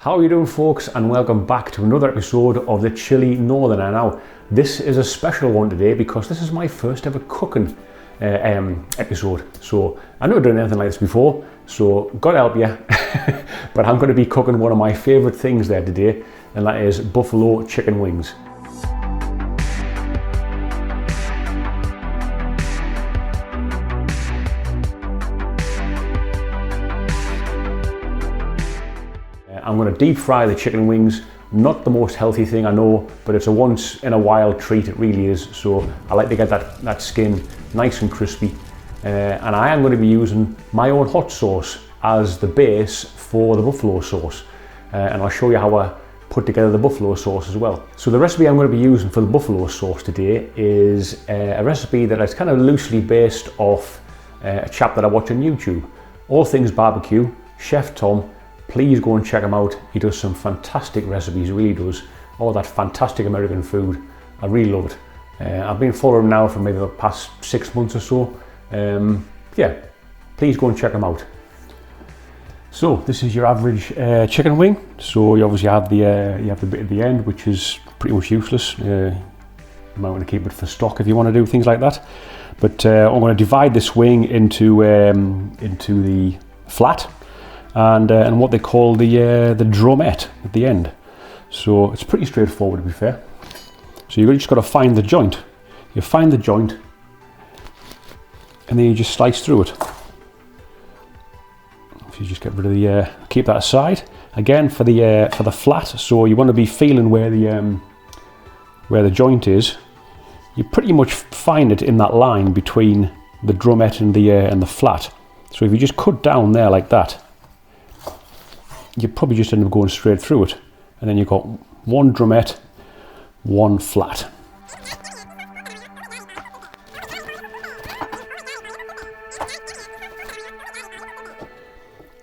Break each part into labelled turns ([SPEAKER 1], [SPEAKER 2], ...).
[SPEAKER 1] How are you doing, folks, and welcome back to another episode of the Chilli Northerner. Now, this is a special one today because this is my first ever cooking episode. So I've never done anything like this before, so God help you. But I'm going to be cooking one of my favourite things there today, and that is buffalo chicken wings. I'm going to deep fry the chicken wings. Not the most healthy thing, I know, but it's a once in a while treat, it really is. So I like to get that skin nice and crispy. And I am going to be using my own hot sauce as the base for the buffalo sauce. And I'll show you how I put together the buffalo sauce as well. So the recipe I'm going to be using for the buffalo sauce today is a recipe that is kind of loosely based off a chap that I watch on YouTube. All Things BBQ, Chef Tom. Please go and check him out. He does some fantastic recipes, he really does. All that fantastic American food. I really love it. I've been following him now for maybe the past 6 months or so. Yeah, please go and check him out. So this is your average chicken wing. So you obviously have the bit at the end, which is pretty much useless. You might want to keep it for stock if you want to do things like that. But I'm going to divide this wing into the flat and what they call the drummet at the end. So it's pretty straightforward, to be fair. So you've just got to find the joint. You find the joint, and then you just slice through it. If you just get rid of the, keep that aside. Again, for the flat, so you want to be feeling where the joint is. You pretty much find it in that line between the drummet and the flat. So if you just cut down there like that, you probably just end up going straight through it, and then you've got one drummet, one flat.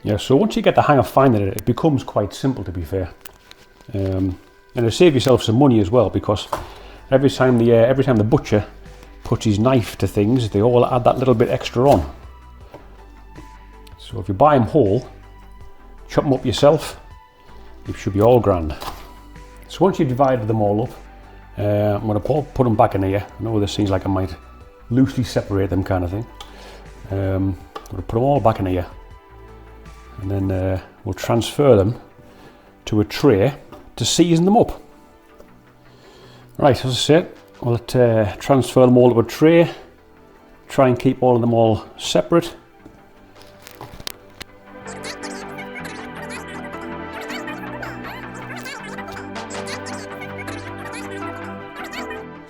[SPEAKER 1] Yeah, so once you get the hang of finding it, it becomes quite simple, to be fair, and it'll save yourself some money as well, because every time the butcher puts his knife to things, they all add that little bit extra on. So if you buy them whole, chop them up yourself, it should be all grand. So once you've divided them all up, I'm going to put them back in here. I know this seems like I might loosely separate them, kind of thing. I'm going to put them all back in here, and then we'll transfer them to a tray to season them up. Right, as I said, we'll transfer them all to a tray, try and keep all of them all separate.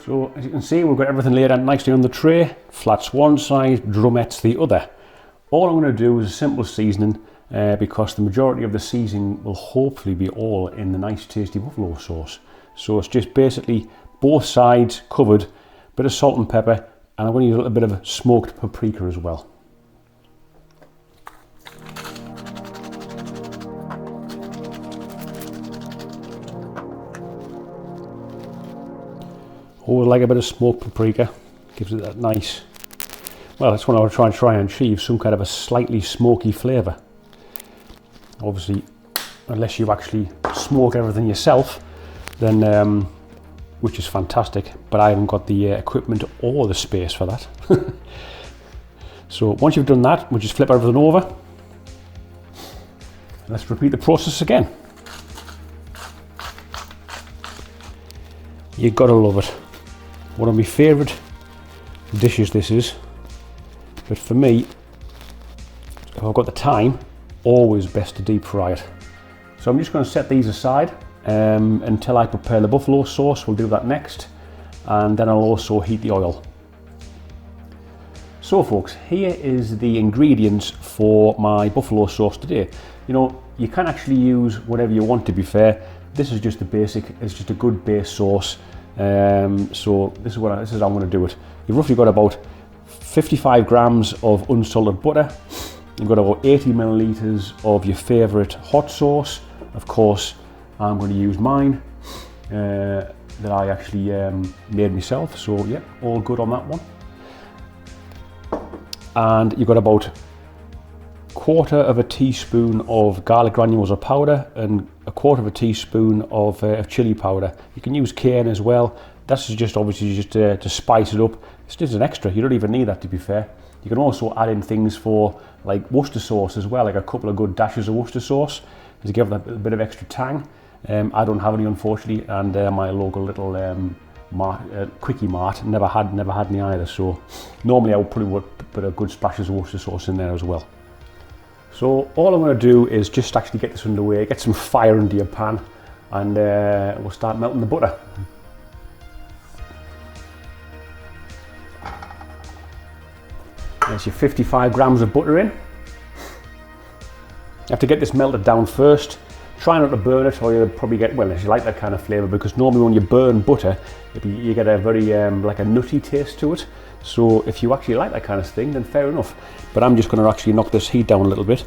[SPEAKER 1] So as you can see, we've got everything laid out nicely on the tray. Flats one side, drummets the other. All I'm going to do is a simple seasoning because the majority of the seasoning will hopefully be all in the nice tasty buffalo sauce. So it's just basically both sides covered, bit of salt and pepper, and I'm going to use a little bit of smoked paprika as well. Oh, I like a bit of smoked paprika, gives it that nice, well, that's what I would try and achieve, some kind of a slightly smoky flavour. Obviously, unless you actually smoke everything yourself, then, which is fantastic, but I haven't got the equipment or the space for that. So once you've done that, we'll just flip everything over. Let's repeat the process again. You've got to love it. One of my favourite dishes this is, but for me, if I've got the time, always best to deep fry it. So I'm just going to set these aside until I prepare the buffalo sauce. We'll do that next, and then I'll also heat the oil. So folks, here is the ingredients for my buffalo sauce today. You know, you can actually use whatever you want, to be fair. This is just the basic, it's just a good base sauce. So this is how I'm going to do it. You've roughly got about 55 grams of unsalted butter. You've got about 80 millilitres of your favourite hot sauce. Of course, I'm going to use mine that I actually made myself. So yeah, all good on that one. And you've got about 1/4 of a teaspoon of garlic granules or powder and 1/4 of a teaspoon of chili powder. You can use cayenne as well. That's just obviously just to spice it up. It's just an extra. You don't even need that, to be fair. You can also add in things for like Worcester sauce as well, like a couple of good dashes of Worcester sauce to give that a bit of extra tang. I don't have any, unfortunately, and my local little quickie mart never had any either. So normally I would probably put a good splashes of Worcester sauce in there as well. So all I'm going to do is just actually get this underway, get some fire into your pan, and we'll start melting the butter. There's your 55 grams of butter in. You have to get this melted down first. Try not to burn it, or you'll probably get, well, if you like that kind of flavour, because normally when you burn butter, you get a very like a nutty taste to it. So if you actually like that kind of thing, then fair enough. But I'm just going to actually knock this heat down a little bit,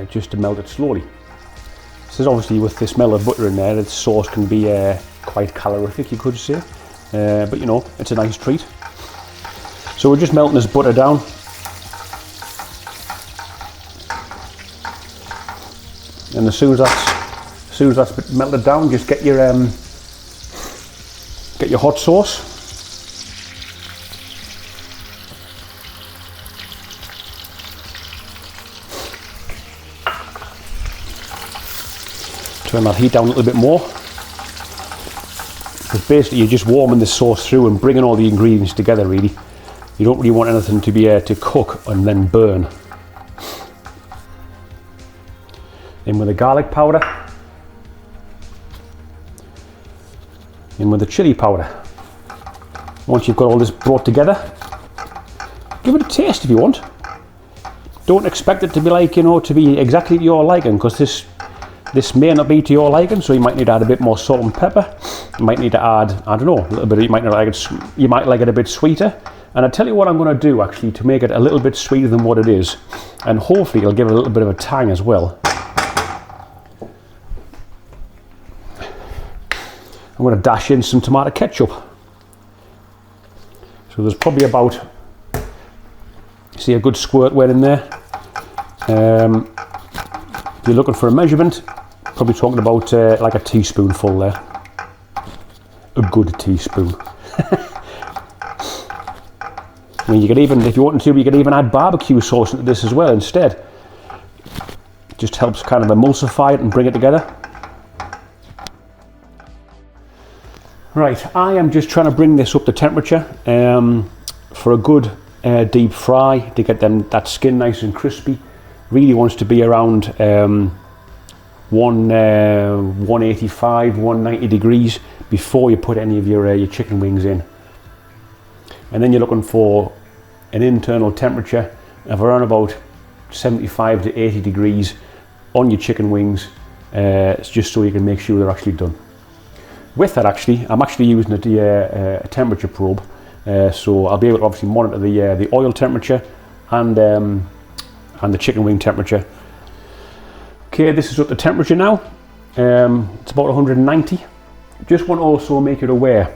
[SPEAKER 1] just to melt it slowly. This is obviously, with the smell of butter in there, the sauce can be quite calorific, you could say. But you know, it's a nice treat. So we're just melting this butter down. And as soon as that's melted down, just get your hot sauce. Turn that heat down a little bit more. Because basically you're just warming the sauce through and bringing all the ingredients together, really. You don't really want anything to be to cook and then burn. In with the garlic powder. In with the chili powder. Once you've got all this brought together, give it a taste if you want. Don't expect it to be like, you know, to be exactly to your liking, because this may not be to your liking, so you might need to add a bit more salt and pepper. You might need to add, I don't know, a little bit. You might not like it. You might like it a bit sweeter. And I'll tell you what I'm going to do actually to make it a little bit sweeter than what it is, and hopefully it'll give it a little bit of a tang as well. I'm going to dash in some tomato ketchup. So there's probably about, see, a good squirt went in there. If you're looking for a measurement, probably talking about like a teaspoonful there. A good teaspoon. I mean, you could even, if you wanted to, you could even add barbecue sauce into this as well instead. It just helps kind of emulsify it and bring it together. Right, I am just trying to bring this up to temperature for a good deep fry to get that skin nice and crispy. Really wants to be around 185, 190 degrees before you put any of your chicken wings in. And then you're looking for an internal temperature of around about 75 to 80 degrees on your chicken wings. It's just so you can make sure they're actually done. With that, actually, I'm actually using a temperature probe, so I'll be able to obviously monitor the oil temperature and the chicken wing temperature. Okay, this is up to temperature now. It's about 190. Just want to also make you aware,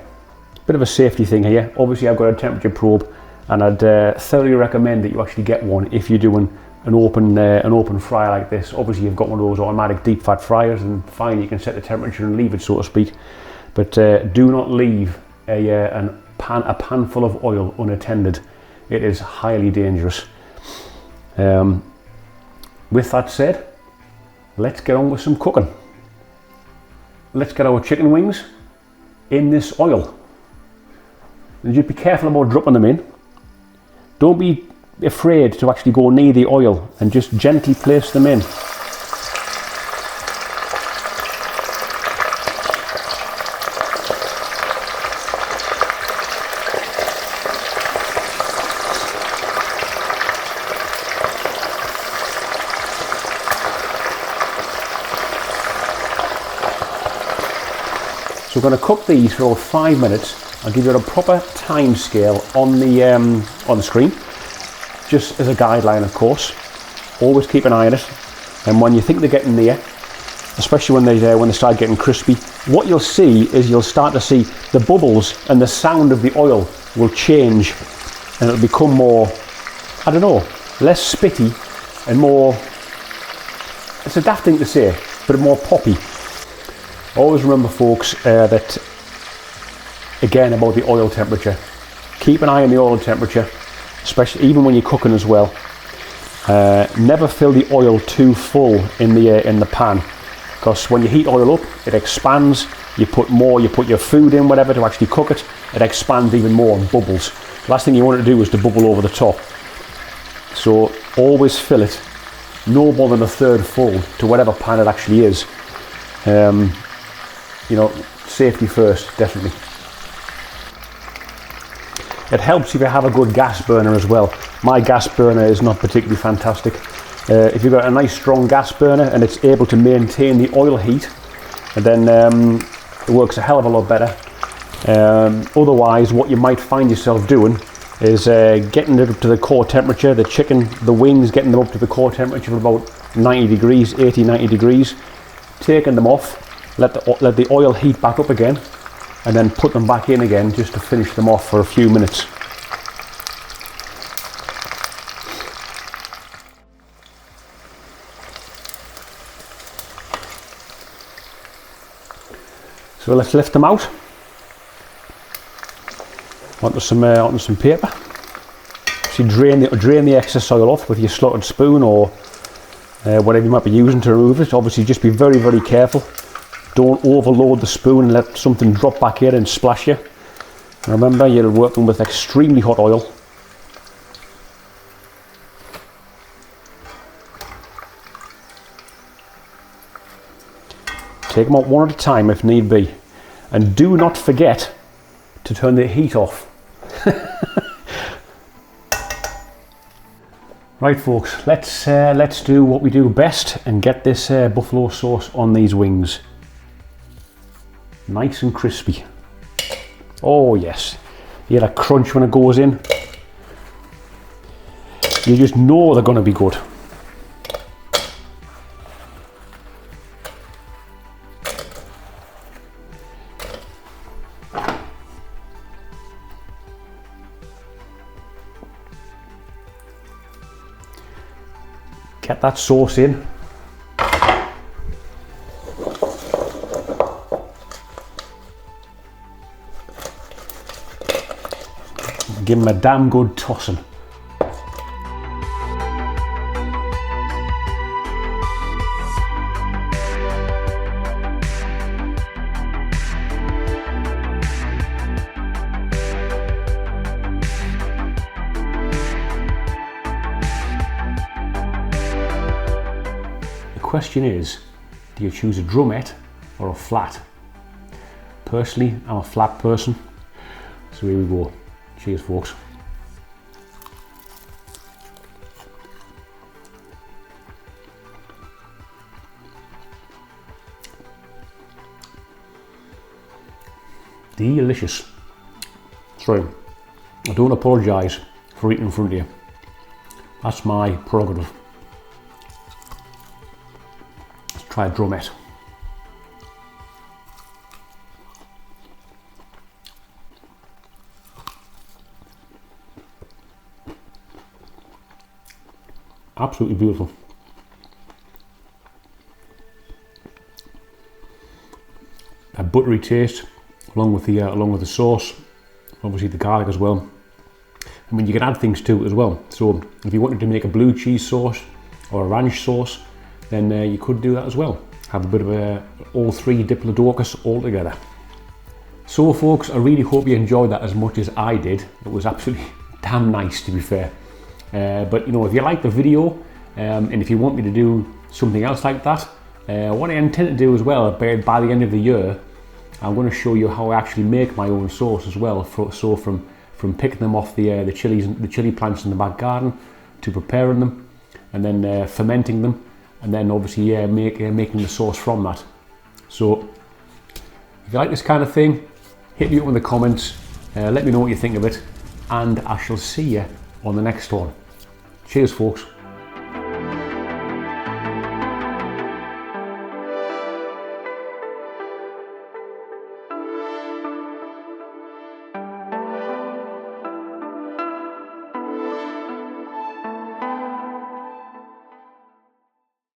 [SPEAKER 1] bit of a safety thing here. Obviously, I've got a temperature probe, and I'd thoroughly recommend that you actually get one if you're doing an open fryer like this. Obviously, you've got one of those automatic deep fat fryers, and fine, you can set the temperature and leave it, so to speak. But do not leave a pan full of oil unattended. It is highly dangerous. With that said, let's get on with some cooking. Let's get our chicken wings in this oil. And just be careful about dropping them in. Don't be afraid to actually go near the oil, and just gently place them in. So we're going to cook these for about 5 minutes. I'll give you a proper time scale on the screen, just as a guideline, of course. Always keep an eye on it, and when you think they're getting near, especially when they start getting crispy, what you'll see is you'll start to see the bubbles and the sound of the oil will change, and it'll become more, I don't know, less spitty and more, it's a daft thing to say, but more poppy. Always remember, folks, that again about the oil temperature. Keep an eye on the oil temperature, especially even when you're cooking as well. Never fill the oil too full in the pan, because when you heat oil up, it expands. You put your food in, whatever, to actually cook it. It expands even more and bubbles. The last thing you want to do is to bubble over the top. So always fill it no more than a third full to whatever pan it actually is. You know, safety first, definitely. It helps if you have a good gas burner as well. My gas burner is not particularly fantastic. If you've got a nice strong gas burner and it's able to maintain the oil heat, then it works a hell of a lot better. Otherwise, what you might find yourself doing is getting it up to the core temperature, the chicken, the wings, getting them up to the core temperature of about 90 degrees, 80, 90 degrees, taking them off, let the oil heat back up again, and then put them back in again just to finish them off for a few minutes. So let's lift them out onto some paper. So you drain the excess oil off with your slotted spoon or whatever you might be using to remove it. Obviously, just be very, very careful. Don't overload the spoon and let something drop back here and splash you. And remember, you're working with extremely hot oil. Take them out one at a time if need be. And do not forget to turn the heat off. Right, folks, let's do what we do best and get this buffalo sauce on these wings. Nice and crispy. Oh yes, you hear that crunch when it goes in. You just know they're going to be good. Get that sauce in. Give them a damn good tossing. The question is, do you choose a drummet or a flat? Personally, I'm a flat person, so here we go. Cheers, folks. Delicious. Sorry, I don't apologise for eating in front of you. That's my prerogative. Let's try a drummet. Absolutely beautiful. A buttery taste, along with the sauce, obviously the garlic as well. I mean, you can add things to it as well. So if you wanted to make a blue cheese sauce or a ranch sauce, then you could do that as well. Have a bit of all three diplodocus all together. So folks, I really hope you enjoyed that as much as I did. It was absolutely damn nice, to be fair. But you know, if you like the video and if you want me to do something else like that, what I intend to do as well by the end of the year, I'm going to show you how I actually make my own sauce as well. So from picking them off the chili plants in the back garden to preparing them and then fermenting them and then obviously making the sauce from that. So if you like this kind of thing, hit me up in the comments, let me know what you think of it, and I shall see you on the next one. Cheers, folks.